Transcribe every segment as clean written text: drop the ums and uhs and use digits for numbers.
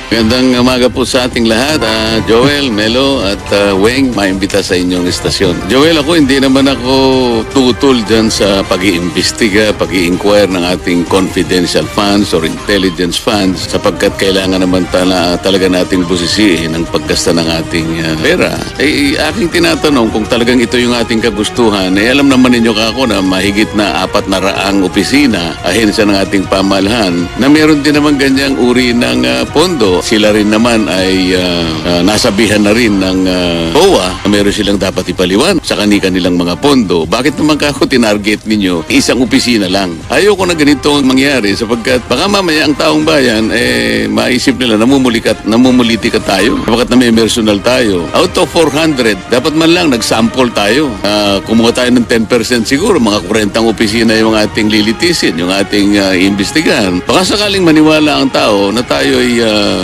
Magandang umaga po sa ating lahat. Joel, Melo at Weng, maimbita sa inyong istasyon. Joel, hindi naman ako tutol dyan sa pag-iimbestiga, pag-i-inquire ng ating confidential funds or intelligence funds sapagkat kailangan naman talaga nating busisiin ang paggasta ng ating pera. Aking tinatanong kung talagang ito yung ating kagustuhan, alam naman ninyo kako na mahigit na 400 opisina, ahensya ng ating pamahalaan, na meron din naman ganyang uri ng pondo. Sila rin naman ay nasabihan na rin ng OWA na meron silang dapat ipaliwan sa kanilang mga pondo. Bakit naman kako tinarget ninyo isang opisina lang? Ayoko na ganito ang mangyari sapagkat baka mamaya ang taong bayan maisip nila namumuliti ka tayo. Bakit na may personal tayo? Out of 400, dapat man lang nag-sample tayo. Kumuha tayo ng 10% siguro, mga 40 opisina yung ating lilitisin, yung ating iimbestigahan. Baka sakaling maniwala ang tao na tayo ay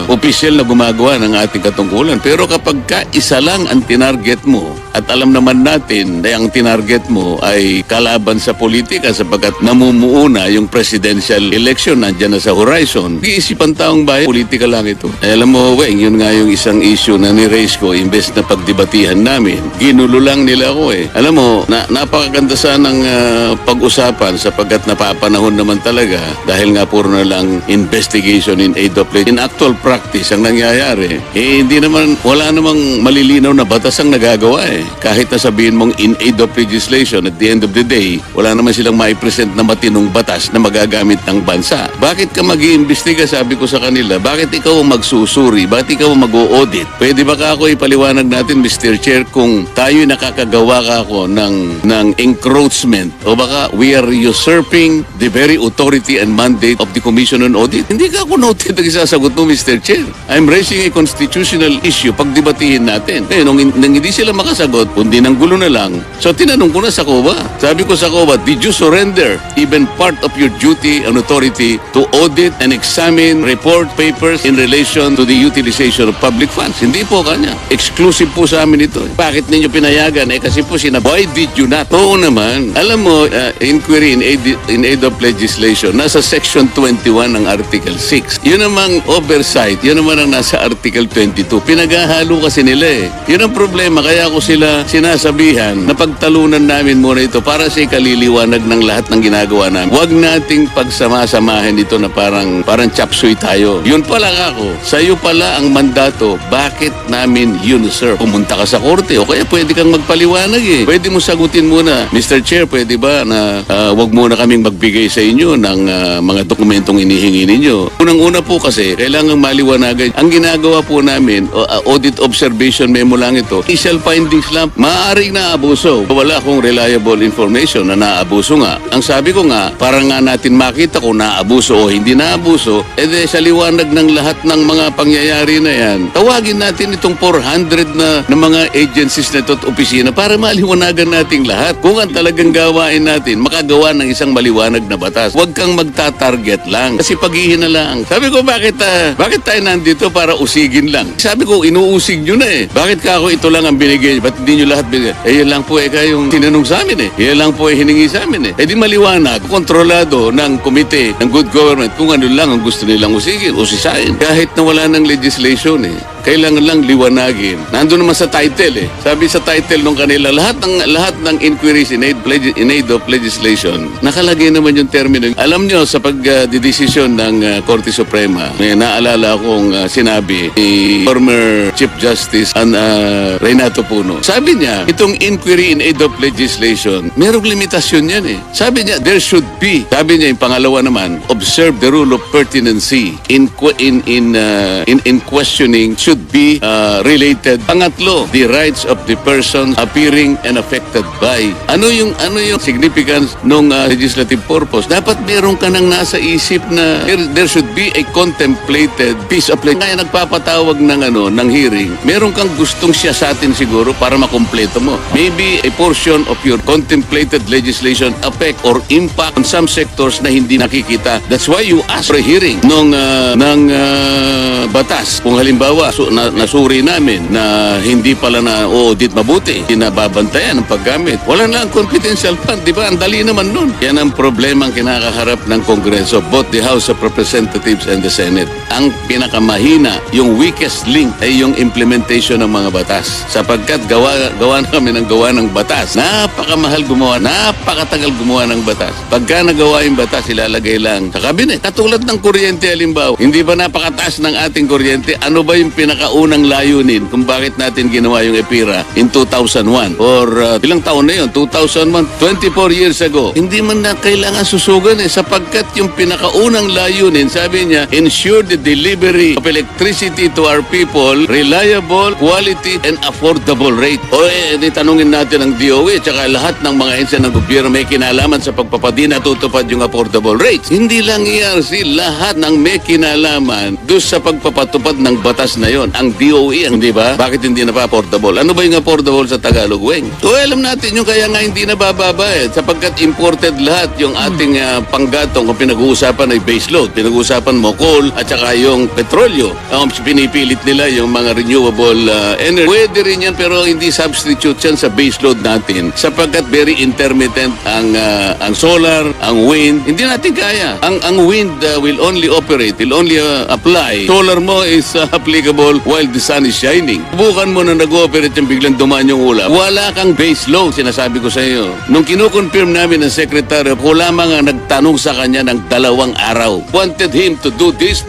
opisyal na gumagawa ng ating katungkulan. Pero kapag isa lang ang tinarget mo at alam naman natin na ang tinarget mo ay kalaban sa politika sapagkat namumuuna yung presidential election nandiyan na sa horizon, iisipan taong bayan, politika lang ito. Alam mo, Weng, yun nga yung isang issue na ni-raise ko, imbes na pagdebatihan namin, ginulo lang nila ako Alam mo, napakaganda sanang pag-usapan sapagkat napapanahon naman talaga dahil nga puro na lang investigation in aid of in actual practice ang nangyayari, wala namang malilinaw na batas ang nagagawa Kahit na sabihin mong in aid of legislation, at the end of the day, wala naman silang maipresent na matinong batas na magagamit ng bansa. Bakit ka mag-iimbestiga, sabi ko sa kanila, bakit ikaw magsusuri? Bakit ikaw mag-o-audit? Pwede ba ako ipaliwanag natin, Mr. Chair, kung tayo'y nakakagawa ng encroachment o baka we are usurping the very authority and mandate of the Commission on Audit? Hindi ka ako noted ang isasagot mo, Mr. Chair. I'm raising a constitutional issue. Pagdebatihin natin. Nung hindi sila makasagot, kundi ng gulo na lang. So tinanong ko na sa COA. Sabi ko sa COA, did you surrender even part of your duty and authority to audit and examine report papers in relation to the utilization of public funds? Hindi po kanya. Exclusive po sa amin ito. Bakit ninyo pinayagan? Kasi po why did you not? Oo naman. Alam mo, inquiry in aid of legislation, nasa section 21 ng article 6. Yun namang oversight, yun naman ang nasa article 22. Pinaghahalo kasi nila Yun ang problema, kaya ako sila sinasabihan na pagtalunan namin muna ito para sa ikaliliwanag ng lahat ng ginagawa namin. Huwag nating pagsama-samahin ito na parang chapsuy tayo. Yun pala ako, sa'yo pala ang mandato, bakit namin yun, sir? Pumunta ka sa korte o kaya pwede kang magpaliwanag Pwede mo sagutin muna, Mr. Chair, pwede ba na wag muna kaming magbigay sa inyo ng mga dokumentong inihingi ninyo? Unang-una po kasi, kailangang maliwanagan. Ang ginagawa po namin, audit observation memo lang ito, initial findings lang, maaaring naabuso. Wala akong reliable information na naabuso nga. Ang sabi ko nga, para nga natin makita kung naabuso o hindi naabuso, sa liwanag ng lahat ng mga pangyayari na yan, tawagin natin itong 400 na mga agencies na ito at opisina para maliwanagan nating lahat. Kung ang talagang gawain natin, makagawa ng isang maliwanag na batas. Huwag kang magta-target lang. Kasi paghihin na lang. Sabi ko, bakit tayo nandito para usigin lang? Sabi ko, inuusig nyo na Bakit ka ako ito lang ang binigay? Ba't hindi nyo lahat binigay? Yan lang po kayong tinanong sa amin Yan lang po hiningi sa amin di maliwanag, kontrolado ng komite ng good government kung ano lang ang gusto nilang usigin, usisain. Kahit na wala ng legislation kailangan lang liwanagin. Nandun naman sa title Sabi sa title nung kanila, lahat ng inquiries in aid of legislation, nakalagay naman yung termino. Alam nyo, sa pagdidesisyon ng Korte Suprema, may naalala akong sinabi ni former Chief Justice Renato Puno. Sabi niya, itong inquiry in aid of legislation, merong limitasyon yan Sabi niya, there should be, sabi niya yung pangalawa naman, observe the rule of pertinency in questioning should be related. Pangatlo, the rights of the person appearing and affected by. Ano yung significance ng legislative purpose? Dapat meron ka nang nasa isip na there should be a contemplated piece of legislation. Kaya nagpapatawag ng hearing, meron kang gustong siyasatin siguro para makumpleto mo. Maybe a portion of your contemplated legislation affect or impact on some sectors na hindi nakikita. That's why you ask for a hearing ng batas. Kung halimbawa nasuri namin na hindi pala na audit mabuti, nababantayan ang paggamit. Wala na ang confidential fund, di ba? Ang dali naman nun. Yan ang problema ang kinakaharap ng Kongreso, both the House of Representatives and the Senate. Ang pinakamahina, yung weakest link ay yung implementation ng mga batas. Sapagkat gawa na kami ng gawa ng batas. Napakamahal gumawa, napakatagal gumawa ng batas. Pagka nagawa yung batas, ilalagay lang sa kabinet. Katulad ng kuryente, halimbawa, hindi ba napakataas ng ating kuryente? Ano ba yung pinakaunang layunin kung bakit natin ginawa yung EPIRA in 2001? Or ilang taon na yun? 2001, 24 years ago. Hindi man na kailangan susugan sapagkat yung pinakaunang layunin, sabi niya, ensure the delivery of electricity to our people, reliable, quality, and affordable rate. O tanungin natin ang DOE tsaka lahat ng mga ensya ng gobyerno may kinalaman sa pagpapadi natutupad yung affordable rates. Hindi lang ERC, lahat ng may kinalaman doon sa pagpapatupad ng batas na yon. Ang DOE, di ba? Bakit hindi na pa affordable? Ano ba yung affordable sa Tagalog, Weng? So alam natin yung kaya nga hindi na bababa sapagkat imported lahat yung ating panggatong kung pinag-uusapan ay base load. Pinag-uusapan mo coal at saka yung petrolyo. Pinipilit nila yung mga renewable energy. Pwede rin yan pero hindi substitute yan sa base load natin sapagkat very intermittent ang solar, ang wind. Hindi natin kaya. Ang wind will only operate, will only apply. Solar mo is applicable while the sun is shining. Bukan mo na nag-ooperate yung biglang dumaan yung ulap. Wala kang base load, sinasabi ko sa iyo. Nung kinukonfirm namin ng secretary, ko lamang ang nagtanong sa kanya ng 2 araw. Wanted him to do this.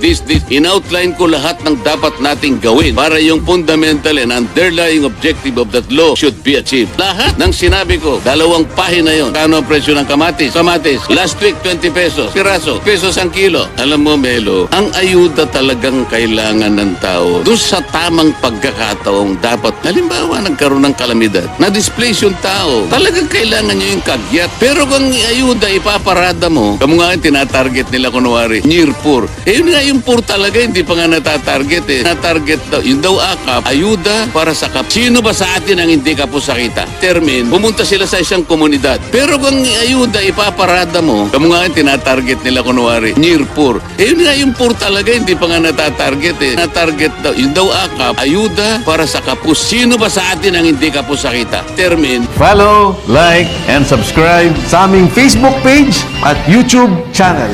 In-outline ko lahat ng dapat nating gawin para yung fundamental and underlying objective of that law should be achieved. Lahat ng sinabi ko, 2 pahina yon. Kano ang presyo ng kamatis? Last week, 20 pesos. Piraso, pesos ang kilo. Alam mo, Melo, ang ayuda talagang kailangan ng tao. Doon sa tamang pagkakataong dapat, halimbawa, nagkaroon ng kalamidad, na-displace yung tao. Talagang kailangan nyo yung kagyat. Pero kung ayuda, ipaparada mo, kamo nga tinatarget nila kunwari, near poor. Yun nga yung poor talaga, hindi pa nga natatarget Natarget daw. Yun daw akap, ayuda para sa kap. Sino ba sa atin ang hindi kapusakita? Termin, pumunta sila sa isang komunidad. Pero kung ayuda, ipaparada mo, kamo nga tinatarget nila kunwari, near poor. Yun nga yung poor talaga, hindi pa nga natatarget Natarget daw. Yun daw akap, ayuda para sa kapus. Sino ba sa atin ang hindi kapusakita? Termin, Follow, like, and subscribe sa aming Facebook page at YouTube channel.